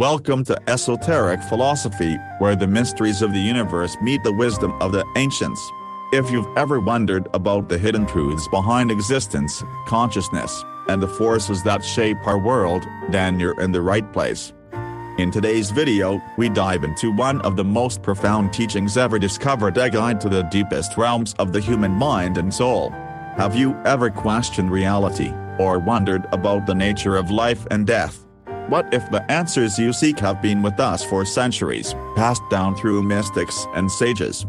Welcome to Esoteric Philosophy, where the mysteries of the universe meet the wisdom of the ancients. If you've ever wondered about the hidden truths behind existence, consciousness, and the forces that shape our world, then you're in the right place. In today's video, we dive into one of the most profound teachings ever discovered, a guide to the deepest realms of the human mind and soul. Have you ever questioned reality, or wondered about the nature of life and death? What if the answers you seek have been with us for centuries, passed down through mystics and sages?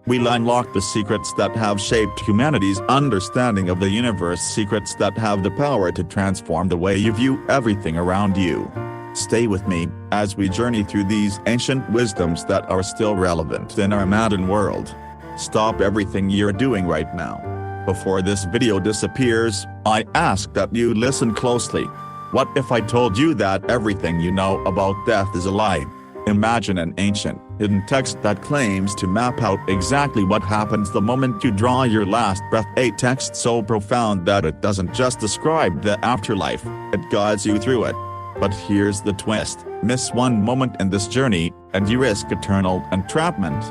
We'll unlock the secrets that have shaped humanity's understanding of the universe, secrets that have the power to transform the way you view everything around you. Stay with me, as we journey through these ancient wisdoms that are still relevant in our modern world. Stop everything you're doing right now. Before this video disappears, I ask that you listen closely. What if I told you that everything you know about death is a lie? Imagine an ancient, hidden text that claims to map out exactly what happens the moment you draw your last breath, a text so profound that it doesn't just describe the afterlife, it guides you through it. But here's the twist: miss one moment in this journey, and you risk eternal entrapment.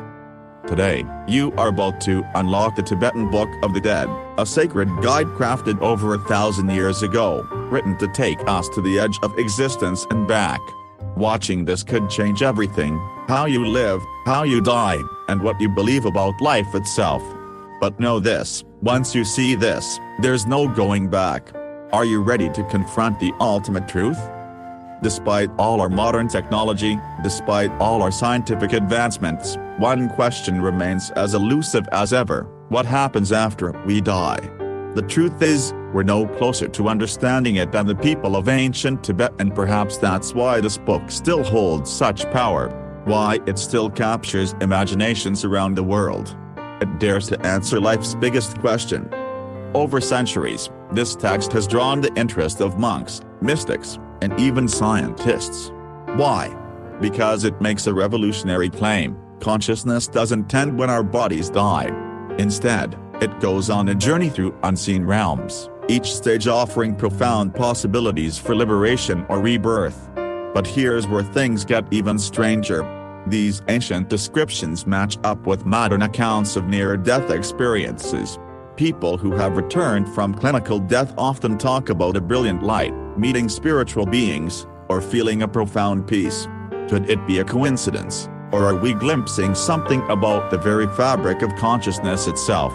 Today, you are about to unlock the Tibetan Book of the Dead, a sacred guide crafted over 1,000 years ago, written to take us to the edge of existence and back. Watching this could change everything: how you live, how you die, and what you believe about life itself. But know this: once you see this, there's no going back. Are you ready to confront the ultimate truth? Despite all our modern technology, despite all our scientific advancements, one question remains as elusive as ever: what happens after we die? The truth is, we're no closer to understanding it than the people of ancient Tibet, and perhaps that's why this book still holds such power, why it still captures imaginations around the world. It dares to answer life's biggest question. Over centuries, this text has drawn the interest of monks, mystics, and even scientists. Why? Because it makes a revolutionary claim: consciousness doesn't end when our bodies die. Instead, it goes on a journey through unseen realms, each stage offering profound possibilities for liberation or rebirth. But here's where things get even stranger. These ancient descriptions match up with modern accounts of near-death experiences. People who have returned from clinical death often talk about a brilliant light, meeting spiritual beings, or feeling a profound peace. Could it be a coincidence, or are we glimpsing something about the very fabric of consciousness itself?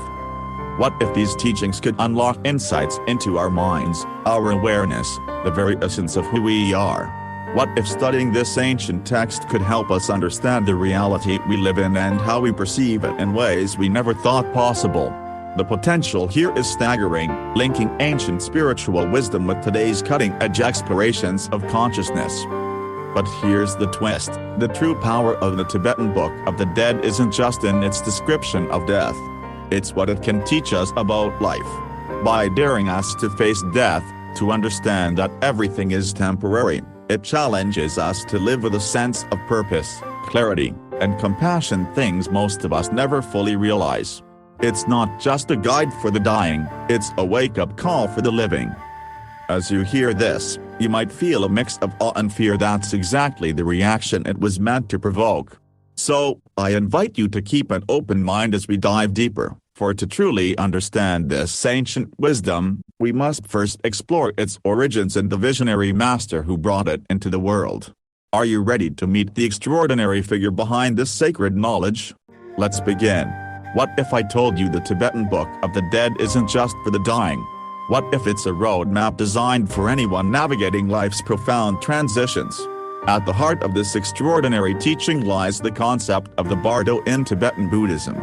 What if these teachings could unlock insights into our minds, our awareness, the very essence of who we are? What if studying this ancient text could help us understand the reality we live in and how we perceive it in ways we never thought possible? The potential here is staggering, linking ancient spiritual wisdom with today's cutting-edge explorations of consciousness. But here's the twist: the true power of the Tibetan Book of the Dead isn't just in its description of death. It's what it can teach us about life. By daring us to face death, to understand that everything is temporary, it challenges us to live with a sense of purpose, clarity, and compassion, things most of us never fully realize. It's not just a guide for the dying, it's a wake-up call for the living. As you hear this, you might feel a mix of awe and fear. That's exactly the reaction it was meant to provoke. So, I invite you to keep an open mind as we dive deeper, for to truly understand this ancient wisdom, we must first explore its origins and the visionary master who brought it into the world. Are you ready to meet the extraordinary figure behind this sacred knowledge? Let's begin. What if I told you the Tibetan Book of the Dead isn't just for the dying? What if it's a roadmap designed for anyone navigating life's profound transitions? At the heart of this extraordinary teaching lies the concept of the bardo in Tibetan Buddhism.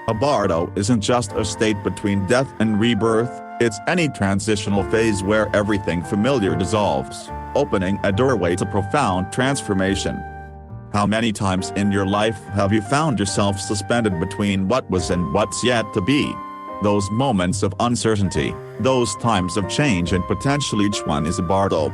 A bardo isn't just a state between death and rebirth, it's any transitional phase where everything familiar dissolves, opening a doorway to profound transformation. How many times in your life have you found yourself suspended between what was and what's yet to be? Those moments of uncertainty, those times of change and potential, each one is a bardo.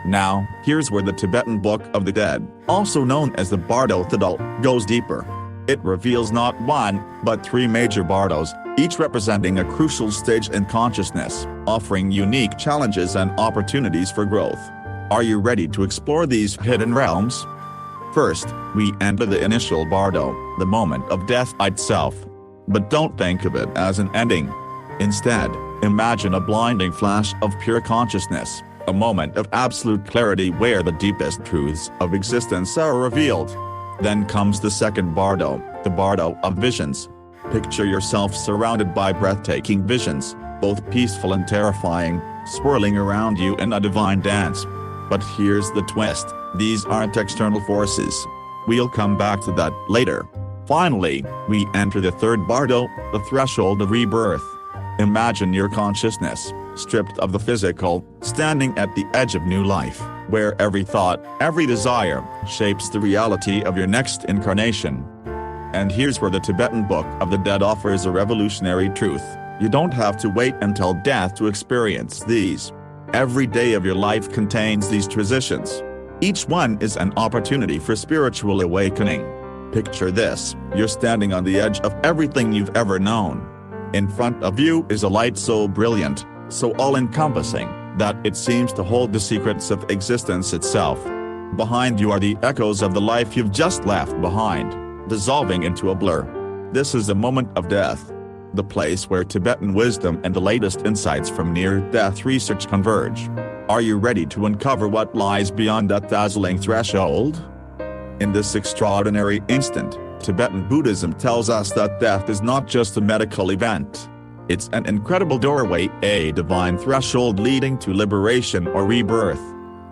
Now, here's where the Tibetan Book of the Dead, also known as the Bardo Thadal, goes deeper. It reveals not one, but three major bardos, each representing a crucial stage in consciousness, offering unique challenges and opportunities for growth. Are you ready to explore these hidden realms? First, we enter the initial bardo, the moment of death itself. But don't think of it as an ending. Instead, imagine a blinding flash of pure consciousness, a moment of absolute clarity where the deepest truths of existence are revealed. Then comes the second bardo, the bardo of visions. Picture yourself surrounded by breathtaking visions, both peaceful and terrifying, swirling around you in a divine dance. But here's the twist, these aren't external forces. We'll come back to that later. Finally, we enter the third bardo, the threshold of rebirth. Imagine your consciousness, stripped of the physical, standing at the edge of new life, where every thought, every desire, shapes the reality of your next incarnation. And here's where the Tibetan Book of the Dead offers a revolutionary truth. You don't have to wait until death to experience these. Every day of your life contains these transitions. Each one is an opportunity for spiritual awakening. Picture this, you're standing on the edge of everything you've ever known. In front of you is a light so brilliant, so all-encompassing, that it seems to hold the secrets of existence itself. Behind you are the echoes of the life you've just left behind, dissolving into a blur. This is the moment of death, the place where Tibetan wisdom and the latest insights from near-death research converge. Are you ready to uncover what lies beyond that dazzling threshold? In this extraordinary instant, Tibetan Buddhism tells us that death is not just a medical event. It's an incredible doorway, a divine threshold leading to liberation or rebirth.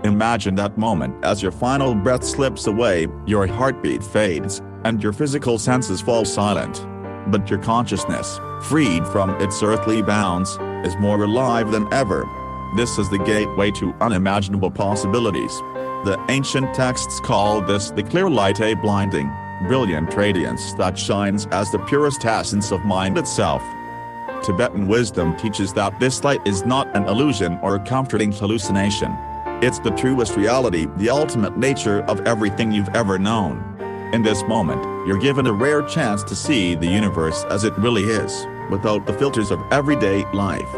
Imagine that moment as your final breath slips away, your heartbeat fades, and your physical senses fall silent. But your consciousness, freed from its earthly bounds, is more alive than ever. This is the gateway to unimaginable possibilities. The ancient texts call this the clear light, a blinding, brilliant radiance that shines as the purest essence of mind itself. Tibetan wisdom teaches that this light is not an illusion or a comforting hallucination. It's the truest reality, the ultimate nature of everything you've ever known. In this moment, you're given a rare chance to see the universe as it really is, without the filters of everyday life.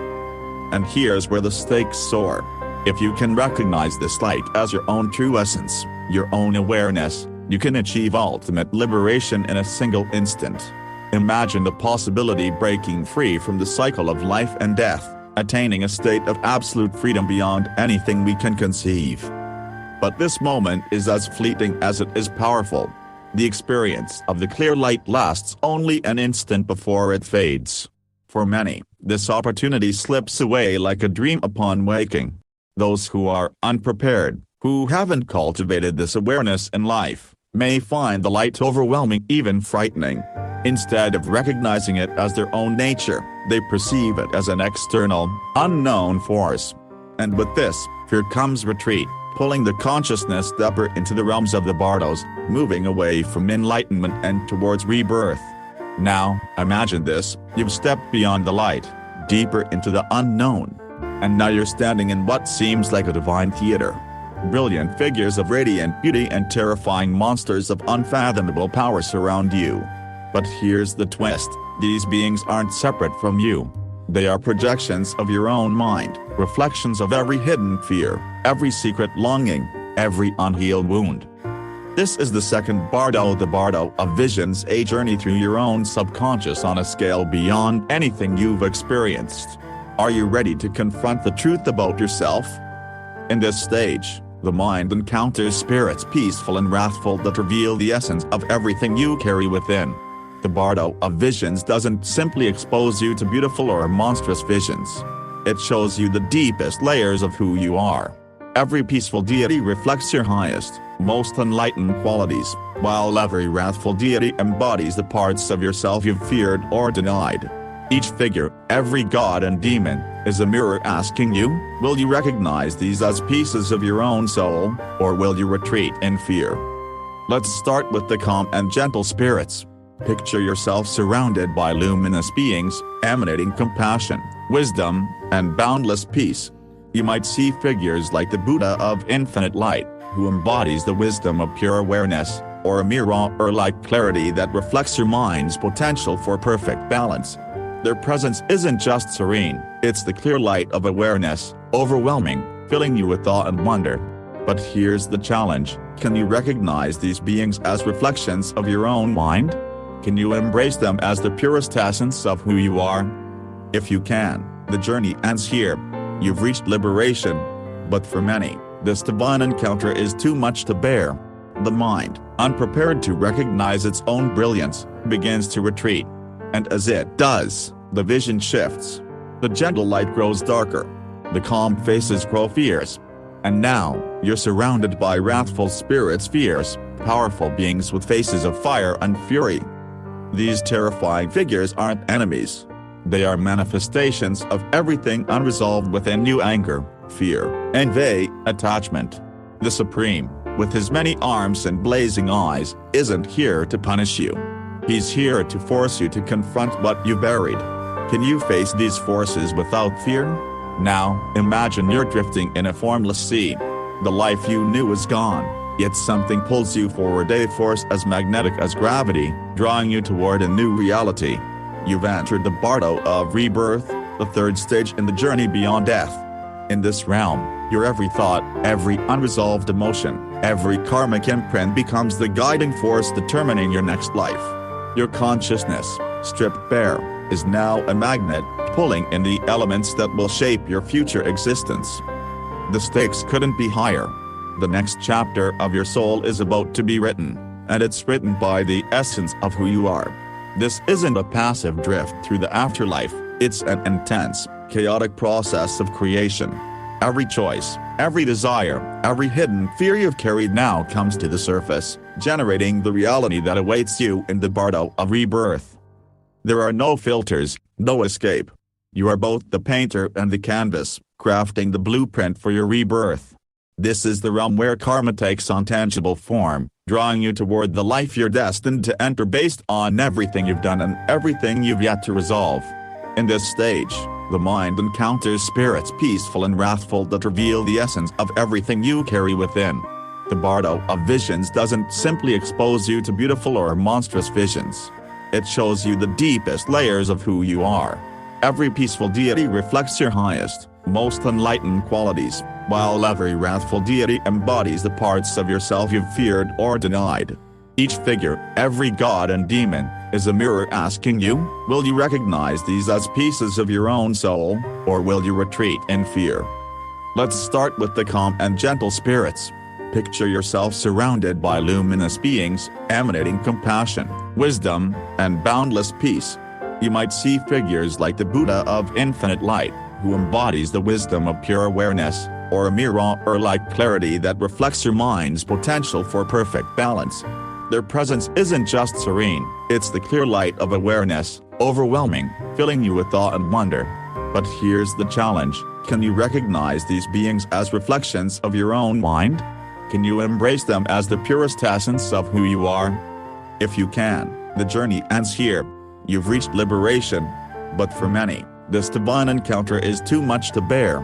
And here's where the stakes soar. If you can recognize this light as your own true essence, your own awareness, you can achieve ultimate liberation in a single instant. Imagine the possibility breaking free from the cycle of life and death, attaining a state of absolute freedom beyond anything we can conceive. But this moment is as fleeting as it is powerful. The experience of the clear light lasts only an instant before it fades. For many, this opportunity slips away like a dream upon waking. Those who are unprepared, who haven't cultivated this awareness in life, may find the light overwhelming, even frightening. Instead of recognizing it as their own nature, they perceive it as an external, unknown force. And with this, fear comes retreat, pulling the consciousness deeper into the realms of the bardos, moving away from enlightenment and towards rebirth. Now, imagine this, you've stepped beyond the light, deeper into the unknown. And now you're standing in what seems like a divine theater. Brilliant figures of radiant beauty and terrifying monsters of unfathomable power surround you. But here's the twist, these beings aren't separate from you. They are projections of your own mind, reflections of every hidden fear, every secret longing, every unhealed wound. This is the second bardo, the bardo of visions, a journey through your own subconscious on a scale beyond anything you've experienced. Are you ready to confront the truth about yourself? In this stage, the mind encounters spirits peaceful and wrathful that reveal the essence of everything you carry within. The bardo of visions doesn't simply expose you to beautiful or monstrous visions. It shows you the deepest layers of who you are. Every peaceful deity reflects your highest, most enlightened qualities, while every wrathful deity embodies the parts of yourself you've feared or denied. Each figure, every god and demon, is a mirror asking you, will you recognize these as pieces of your own soul, or will you retreat in fear? Let's start with the calm and gentle spirits. Picture yourself surrounded by luminous beings, emanating compassion, wisdom, and boundless peace. You might see figures like the Buddha of infinite light, who embodies the wisdom of pure awareness, or a mirror-like clarity that reflects your mind's potential for perfect balance. Their presence isn't just serene, it's the clear light of awareness, overwhelming, filling you with awe and wonder. But here's the challenge: can you recognize these beings as reflections of your own mind? Can you embrace them as the purest essence of who you are? If you can, the journey ends here. You've reached liberation. But for many, this divine encounter is too much to bear. The mind, unprepared to recognize its own brilliance, begins to retreat. And as it does, the vision shifts. The gentle light grows darker. The calm faces grow fierce. And now, you're surrounded by wrathful spirits, fierce, powerful beings with faces of fire and fury. These terrifying figures aren't enemies. They are manifestations of everything unresolved within you: anger, fear, envy, attachment. The Supreme, with his many arms and blazing eyes, isn't here to punish you. He's here to force you to confront what you buried. Can you face these forces without fear? Now, imagine you're drifting in a formless sea. The life you knew is gone, yet something pulls you forward, a force as magnetic as gravity, drawing you toward a new reality. You've entered the bardo of rebirth, the third stage in the journey beyond death. In this realm, your every thought, every unresolved emotion, every karmic imprint becomes the guiding force determining your next life. Your consciousness, stripped bare, is now a magnet, pulling in the elements that will shape your future existence. The stakes couldn't be higher. The next chapter of your soul is about to be written, and it's written by the essence of who you are. This isn't a passive drift through the afterlife, it's an intense, chaotic process of creation. Every choice, every desire, every hidden fear you've carried now comes to the surface, generating the reality that awaits you in the bardo of rebirth. There are no filters, no escape. You are both the painter and the canvas, crafting the blueprint for your rebirth. This is the realm where karma takes on tangible form, drawing you toward the life you're destined to enter based on everything you've done and everything you've yet to resolve. In this stage, the mind encounters spirits peaceful and wrathful that reveal the essence of everything you carry within. The bardo of visions doesn't simply expose you to beautiful or monstrous visions. It shows you the deepest layers of who you are. Every peaceful deity reflects your highest, most enlightened qualities, while every wrathful deity embodies the parts of yourself you've feared or denied. Each figure, every god and demon, is a mirror asking you, will you recognize these as pieces of your own soul, or will you retreat in fear? Let's start with the calm and gentle spirits. Picture yourself surrounded by luminous beings, emanating compassion, wisdom, and boundless peace. You might see figures like the Buddha of infinite light, who embodies the wisdom of pure awareness, or a mirror-like clarity that reflects your mind's potential for perfect balance. Their presence isn't just serene, it's the clear light of awareness, overwhelming, filling you with awe and wonder. But here's the challenge: can you recognize these beings as reflections of your own mind? Can you embrace them as the purest essence of who you are? If you can, the journey ends here. You've reached liberation. But for many, this divine encounter is too much to bear.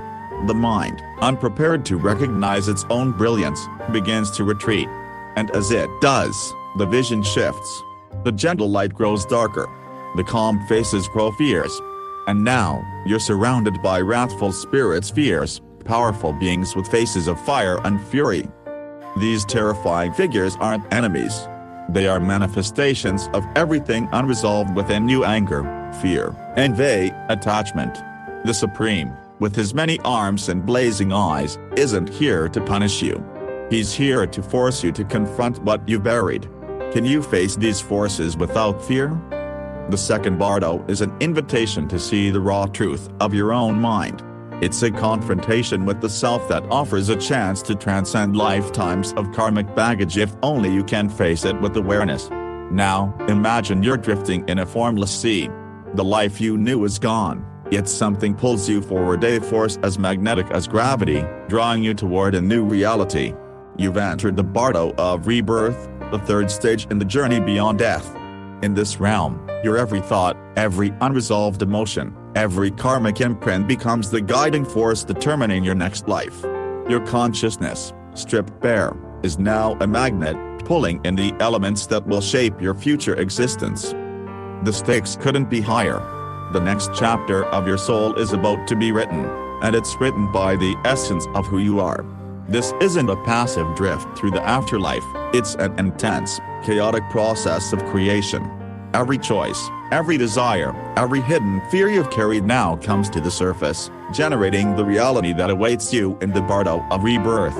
The mind, unprepared to recognize its own brilliance, begins to retreat. And as it does, the vision shifts. The gentle light grows darker. The calm faces grow fierce. And now, you're surrounded by wrathful spirits, fierce, powerful beings with faces of fire and fury. These terrifying figures aren't enemies. They are manifestations of everything unresolved within you: anger, fear, envy, attachment. The Supreme, with his many arms and blazing eyes, isn't here to punish you. He's here to force you to confront what you buried. Can you face these forces without fear? The second bardo is an invitation to see the raw truth of your own mind. It's a confrontation with the self that offers a chance to transcend lifetimes of karmic baggage if only you can face it with awareness. Now, imagine you're drifting in a formless sea. The life you knew is gone, yet something pulls you forward, a force as magnetic as gravity, drawing you toward a new reality. You've entered the bardo of rebirth, the third stage in the journey beyond death. In this realm, your every thought, every unresolved emotion, every karmic imprint becomes the guiding force determining your next life. Your consciousness, stripped bare, is now a magnet, pulling in the elements that will shape your future existence. The stakes couldn't be higher. The next chapter of your soul is about to be written, and it's written by the essence of who you are. This isn't a passive drift through the afterlife, it's an intense, chaotic process of creation. Every choice, every desire, every hidden fear you've carried now comes to the surface, generating the reality that awaits you in the bardo of rebirth.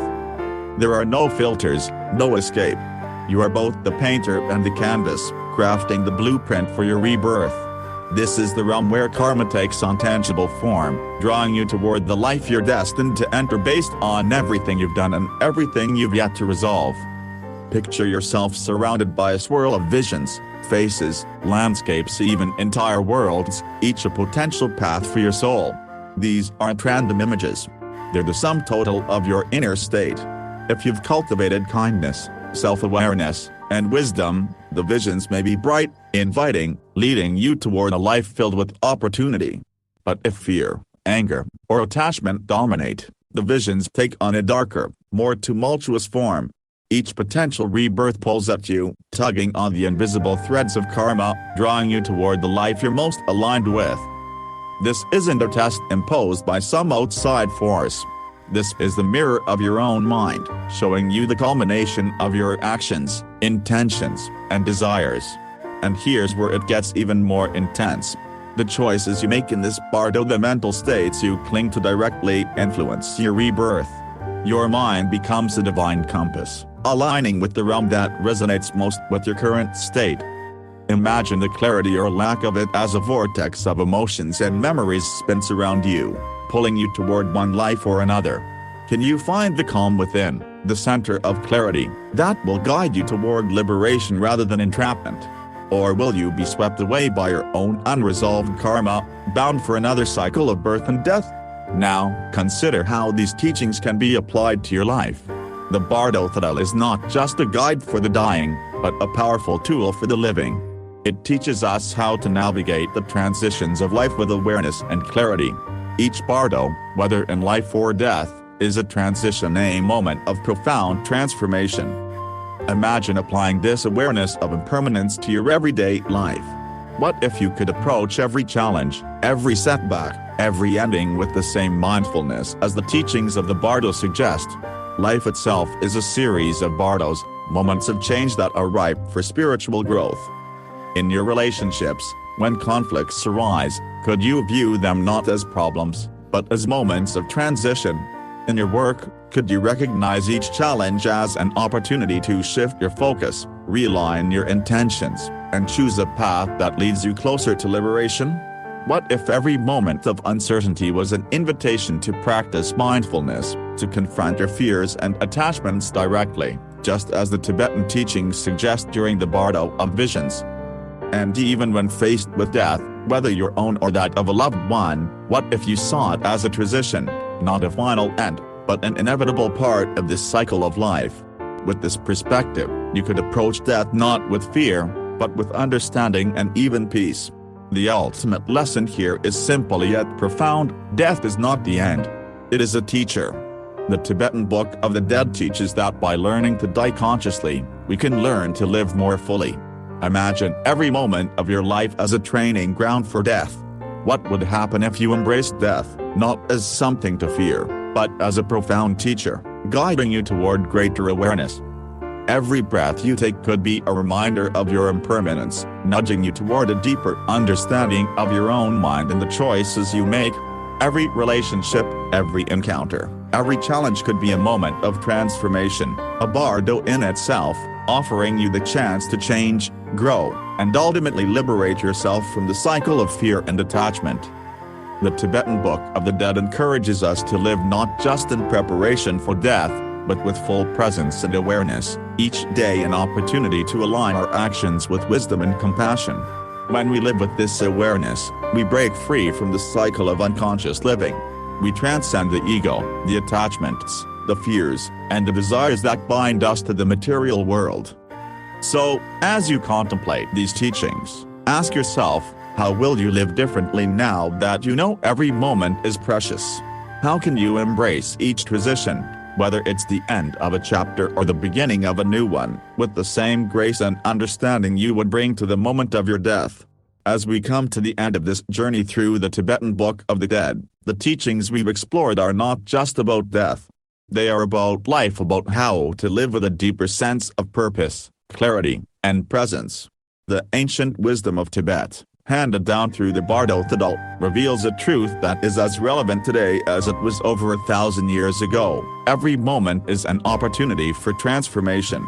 There are no filters, no escape. You are both the painter and the canvas, crafting the blueprint for your rebirth. This is the realm where karma takes on tangible form, drawing you toward the life you're destined to enter based on everything you've done and everything you've yet to resolve. Picture yourself surrounded by a swirl of visions, faces, landscapes, even entire worlds, each a potential path for your soul. These aren't random images. They're the sum total of your inner state. If you've cultivated kindness, self-awareness, and wisdom, the visions may be bright, inviting, leading you toward a life filled with opportunity. But if fear, anger, or attachment dominate, the visions take on a darker, more tumultuous form. Each potential rebirth pulls at you, tugging on the invisible threads of karma, drawing you toward the life you're most aligned with. This isn't a test imposed by some outside force. This is the mirror of your own mind, showing you the culmination of your actions, intentions, and desires. And here's where it gets even more intense. The choices you make in this bardo, the mental states you cling to, directly influence your rebirth. Your mind becomes a divine compass, aligning with the realm that resonates most with your current state. Imagine the clarity or lack of it as a vortex of emotions and memories spins around you, pulling you toward one life or another. Can you find the calm within, the center of clarity, that will guide you toward liberation rather than entrapment? Or will you be swept away by your own unresolved karma, bound for another cycle of birth and death? Now, consider how these teachings can be applied to your life. The Bardo Thadal is not just a guide for the dying, but a powerful tool for the living. It teaches us how to navigate the transitions of life with awareness and clarity. Each bardo, whether in life or death, is a transition, a moment of profound transformation. Imagine applying this awareness of impermanence to your everyday life. What if you could approach every challenge, every setback, every ending with the same mindfulness as the teachings of the bardo suggest? Life itself is a series of bardos, moments of change that are ripe for spiritual growth. In your relationships, when conflicts arise, could you view them not as problems, but as moments of transition? In your work, could you recognize each challenge as an opportunity to shift your focus, realign your intentions, and choose a path that leads you closer to liberation? What if every moment of uncertainty was an invitation to practice mindfulness, to confront your fears and attachments directly, just as the Tibetan teachings suggest during the Bardo of Visions? And even when faced with death, whether your own or that of a loved one, what if you saw it as a transition, not a final end, but an inevitable part of this cycle of life? With this perspective, you could approach death not with fear, but with understanding and even peace. The ultimate lesson here is simple yet profound: death is not the end. It is a teacher. The Tibetan Book of the Dead teaches that by learning to die consciously, we can learn to live more fully. Imagine every moment of your life as a training ground for death. What would happen if you embraced death, not as something to fear, but as a profound teacher, guiding you toward greater awareness? Every breath you take could be a reminder of your impermanence, nudging you toward a deeper understanding of your own mind and the choices you make. Every relationship, every encounter, every challenge could be a moment of transformation, a bardo in itself, offering you the chance to change, grow, and ultimately liberate yourself from the cycle of fear and attachment. The Tibetan Book of the Dead encourages us to live not just in preparation for death, but with full presence and awareness, each day an opportunity to align our actions with wisdom and compassion. When we live with this awareness, we break free from the cycle of unconscious living. We transcend the ego, the attachments, the fears, and the desires that bind us to the material world. So, as you contemplate these teachings, ask yourself, how will you live differently now that you know every moment is precious? How can you embrace each transition, whether it's the end of a chapter or the beginning of a new one, with the same grace and understanding you would bring to the moment of your death? As we come to the end of this journey through the Tibetan Book of the Dead, the teachings we've explored are not just about death. They are about life, about how to live with a deeper sense of purpose, clarity, and presence. The ancient wisdom of Tibet, handed down through the Bardo Thodol, reveals a truth that is as relevant today as it was over 1,000 years ago. Every moment is an opportunity for transformation.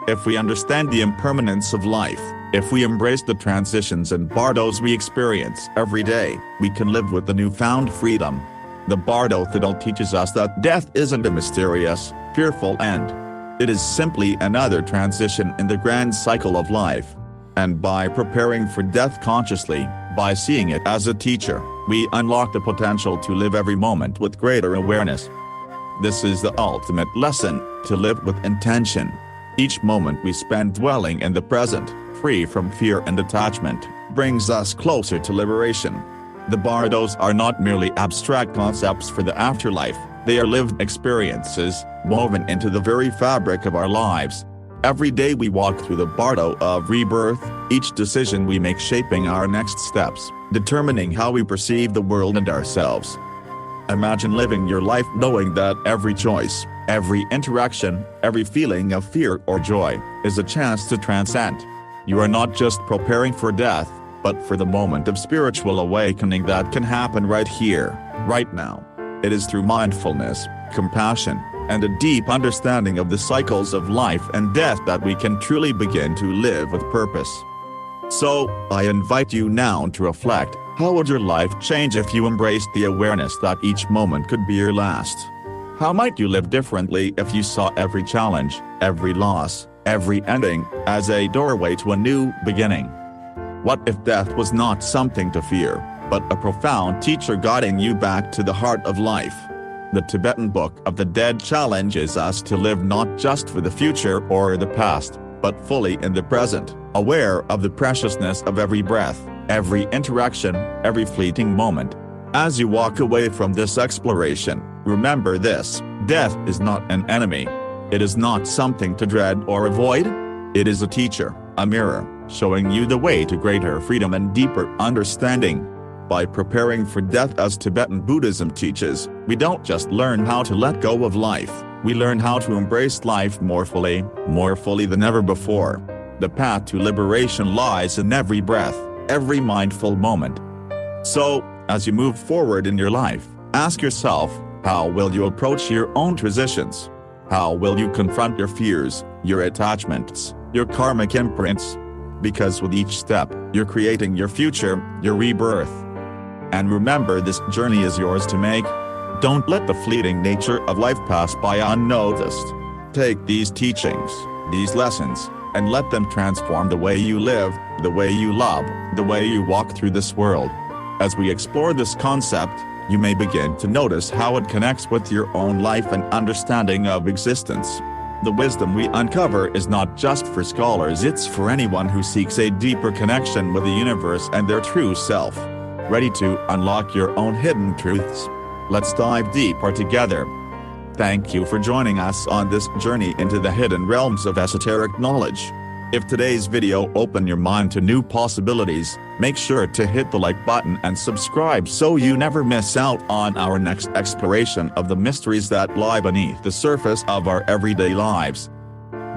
If we understand the impermanence of life, if we embrace the transitions and bardos we experience every day, we can live with the newfound freedom. The Bardo Thodol teaches us that death isn't a mysterious, fearful end. It is simply another transition in the grand cycle of life. And by preparing for death consciously, by seeing it as a teacher, we unlock the potential to live every moment with greater awareness. This is the ultimate lesson, to live with intention. Each moment we spend dwelling in the present, free from fear and attachment, brings us closer to liberation. The bardos are not merely abstract concepts for the afterlife, they are lived experiences, woven into the very fabric of our lives. Every day we walk through the bardo of rebirth, each decision we make shaping our next steps, determining how we perceive the world and ourselves. Imagine living your life knowing that every choice, every interaction, every feeling of fear or joy, is a chance to transcend. You are not just preparing for death, but for the moment of spiritual awakening that can happen right here, right now. It is through mindfulness, compassion, and a deep understanding of the cycles of life and death that we can truly begin to live with purpose. So, I invite you now to reflect, how would your life change if you embraced the awareness that each moment could be your last? How might you live differently if you saw every challenge, every loss, every ending, as a doorway to a new beginning? What if death was not something to fear, but a profound teacher guiding you back to the heart of life? The Tibetan Book of the Dead challenges us to live not just for the future or the past, but fully in the present, aware of the preciousness of every breath, every interaction, every fleeting moment. As you walk away from this exploration, remember this: death is not an enemy. It is not something to dread or avoid. It is a teacher, a mirror, showing you the way to greater freedom and deeper understanding. By preparing for death as Tibetan Buddhism teaches, we don't just learn how to let go of life, we learn how to embrace life more fully than ever before. The path to liberation lies in every breath, every mindful moment. So, as you move forward in your life, ask yourself, how will you approach your own transitions? How will you confront your fears, your attachments, your karmic imprints? Because with each step, you're creating your future, your rebirth. And remember, this journey is yours to make. Don't let the fleeting nature of life pass by unnoticed. Take these teachings, these lessons, and let them transform the way you live, the way you love, the way you walk through this world. As we explore this concept, you may begin to notice how it connects with your own life and understanding of existence. The wisdom we uncover is not just for scholars, it's for anyone who seeks a deeper connection with the universe and their true self. Ready to unlock your own hidden truths? Let's dive deeper together. Thank you for joining us on this journey into the hidden realms of esoteric knowledge. If today's video opened your mind to new possibilities, make sure to hit the like button and subscribe so you never miss out on our next exploration of the mysteries that lie beneath the surface of our everyday lives.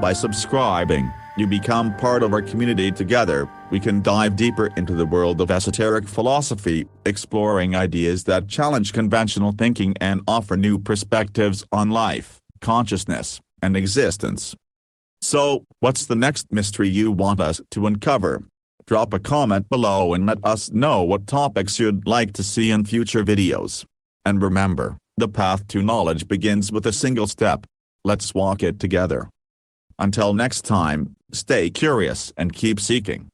By subscribing, you become part of our community. Together, we can dive deeper into the world of esoteric philosophy, exploring ideas that challenge conventional thinking and offer new perspectives on life, consciousness, and existence. So, what's the next mystery you want us to uncover? Drop a comment below and let us know what topics you'd like to see in future videos. And remember, the path to knowledge begins with a single step. Let's walk it together. Until next time, stay curious and keep seeking.